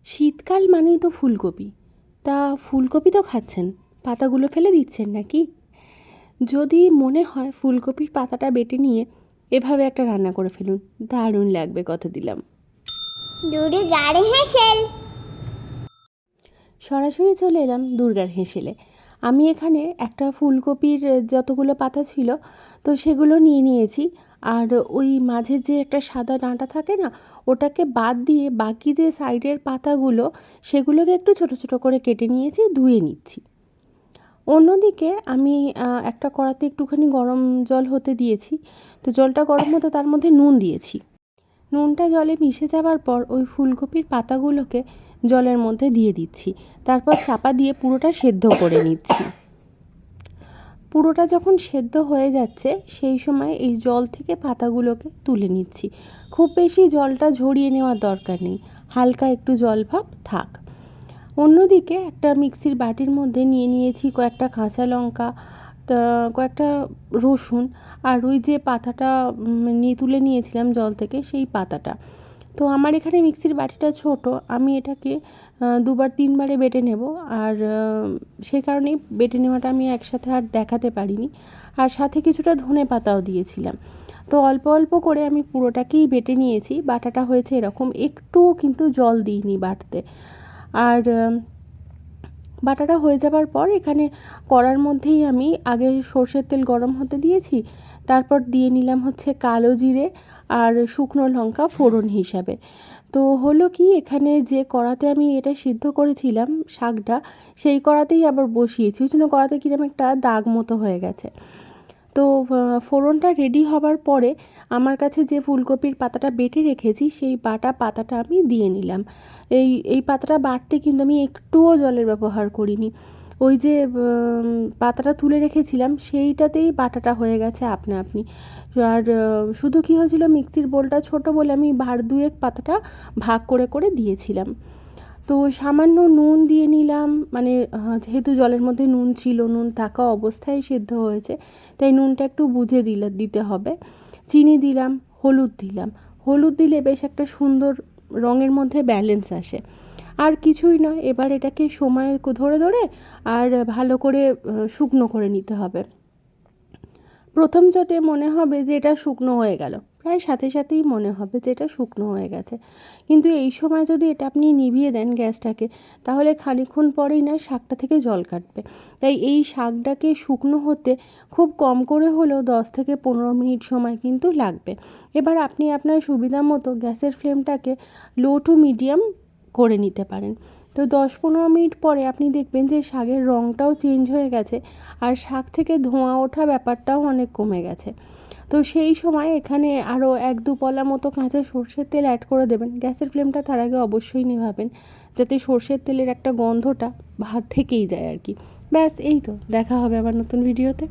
শীতকাল মানেই তো ফুলকপি। তা ফুলকপি তো খাচ্ছেন, পাতাগুলো ফেলে দিচ্ছেন নাকি? যদি মনে হয় ফুলকপির পাতাটা বেটে নিয়ে এভাবে একটা রান্না করে ফেলুন, দারুণ লাগবে, কথা দিলাম। দূরে গাড়ি হেসেল। সরাসরি চলে এলাম দুর্গার হেসেলে। আমি এখানে একটা ফুলকপির যতগুলো পাতা ছিল তো সেগুলো নিয়ে নিয়েছি। আর ওই মাঝের যে একটা সাদা ডাঁটা থাকে না, ওটাকে বাদ দিয়ে বাকি যে সাইডের পাতাগুলো সেগুলোকে একটু ছোট ছোট করে কেটে নিয়েছি, ধুয়ে নিচ্ছি। অন্যদিকে আমি একটা কড়াতে একটুখানি গরম জল হতে দিয়েছি। তো জলটা গরম হতে তার মধ্যে নুন দিয়েছি। নুনটা জলে মিশে যাওয়ার পর ওই ফুলকপির পাতাগুলোকে জলের মধ্যে দিয়ে দিচ্ছি। তারপর চাপা দিয়ে পুরোটা সেদ্ধ করে নিচ্ছি। পুরোটা যখন সেদ্ধ হয়ে যাচ্ছে সেই সময় এই জল থেকে পাতাগুলোকে তুলে নিচ্ছি। খুব বেশি জলটা ঝরিয়ে নেওয়ার দরকার নেই, হালকা একটু জল ভাব থাক। অন্যদিকে একটা মিক্সির বাটির মধ্যে নিয়ে নিয়েছি কয়েকটা কাঁচা লঙ্কা, কয়েকটা রসুন, আর ওই যে পাতাটা নিয়ে তুলে নিয়েছিলাম জল থেকে সেই পাতাটা। তো আমার এখানে মিক্সির বাটিটা ছোট, আমি এটাকে দুবার তিনবারে বেটে নেব। আর সেই কারণেই বেটে নেওয়াটা আমি একসাথে আর দেখাতে পারিনি। আর সাথে কিছুটা ধনে পাতাও দিয়েছিলাম। তো অল্প অল্প করে আমি পুরোটাকেই বেটে নিয়েছি। বাটাটা হয়েছে এরকম, একটুও কিন্তু জল দিইনি বাটতে। আর বাটাটা হয়ে যাবার পর এখানে কড়ার মধ্যেই আমি আগে সর্ষের তেল গরম হতে দিয়েছি। তারপর দিয়ে নিলাম হচ্ছে কালো জিরে আর শুকনো লঙ্কা ফোড়ন হিসাবে। তো হলো কি, এখানে যে কড়াতে আমি এটা সিদ্ধ করেছিলাম শাকটা, সেই কড়াতেই আবার বসিয়েছি, ওই জন্য কড়াতে কিরকম একটা দাগ মতো হয়ে গেছে। তো ফোড়নটা রেডি হবার পরে আমার কাছে যে ফুলকপির পাতাটা বেটে রেখেছি সেই বাটা পাতাটা আমি দিয়ে নিলাম। এই পাতাটা বাটতে কিন্তু আমি একটুও জলের ব্যবহার করিনি। ওই যে পাতাটা তুলে রেখেছিলাম সেইটাতেই বাটাটা হয়ে গেছে আপনা আপনি। আর শুধু কী হয়েছিল, মিক্সির বোলটা ছোট বলে আমি ভার দুয়েক পাতাটা ভাগ করে করে দিয়েছিলাম। তো সামান্য নুন দিয়ে নিলাম, মানে যেহেতু জলের মধ্যে নুন ছিল, নুন থাকা অবস্থায় সিদ্ধ হয়েছে, তাই নুনটা একটু বুঝে দিতে হবে। চিনি দিলাম, হলুদ দিলাম। হলুদ দিলে বেশ একটা সুন্দর রঙের মধ্যে ব্যালেন্স আসে। আর কিছুই নয়, এবার এটাকে সময় ধরে ধরে আর ভালো করে শুকনো করে নিতে হবে। প্রথম চোটে মনে হবে যে এটা শুকনো হয়ে গেল, প্রায় সাথে সাথেই মনে হবে যে এটা শুকনো হয়ে গেছে। কিন্তু এই সময় যদি এটা আপনি নিভিয়ে দেন গ্যাসটাকে, তাহলে খানিকক্ষণ পরেই না শাকটা থেকে জল কাটবে। তাই এই শাকটাকে শুকনো হতে খুব কম করে হলেও 10 থেকে 15 মিনিট সময় কিন্তু লাগবে। এবার আপনি আপনার সুবিধা মতো গ্যাসের ফ্লেমটাকে লো টু মিডিয়াম করে নিতে পারেন। তো 10-15 মিনিট পরে আপনি দেখবেন যে শাকের রঙটাও চেঞ্জ হয়ে গেছে, আর শাক থেকে ধোঁয়া ওঠা ব্যাপারটাও অনেক কমে গেছে। তো সেই সময় এখানে আরও 1-2 পলা মতো কাঁচা সর্ষের তেল অ্যাড করে দেবেন। গ্যাসের ফ্লেমটা তার আগে অবশ্যই নেভাবেন, যাতে সর্ষের তেলের একটা গন্ধটা ভাত থেকেই যায় আর কি। ব্যাস, এই তো, দেখা হবে আবার নতুন ভিডিওতে।